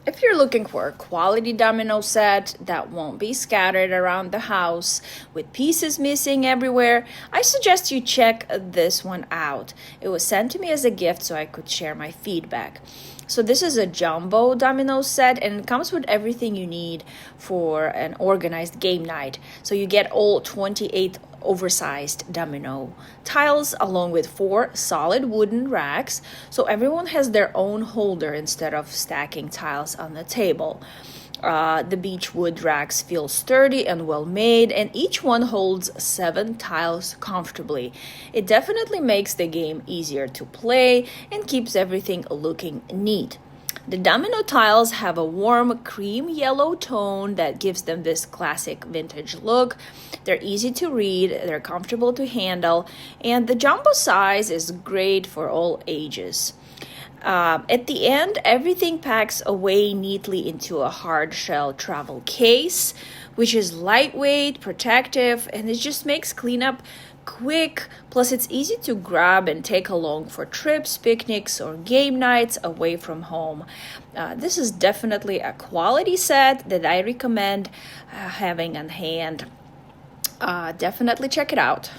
If you're looking for a quality domino set that won't be scattered around the house with pieces missing everywhere, I suggest you check this one out. It was sent to me as a gift so I could share my feedback. So this is a jumbo domino set, and it comes with everything you need for an organized game night. So you get all 28 oversized domino tiles along with 4 solid wooden racks, so everyone has their own holder instead of stacking tiles on the table. The beech wood racks feel sturdy and well made, and each one holds 7 tiles comfortably. It definitely makes the game easier to play and keeps everything looking neat. The domino tiles have a warm cream yellow tone that gives them this classic vintage look. They're easy to read, they're comfortable to handle, and the jumbo size is great for all ages. At the end, everything packs away neatly into a hard shell travel case, which is lightweight, protective, and it just makes cleanup quick. Plus, it's easy to grab and take along for trips, picnics, or game nights away from home. This is definitely a quality set that I recommend having on hand. Definitely check it out.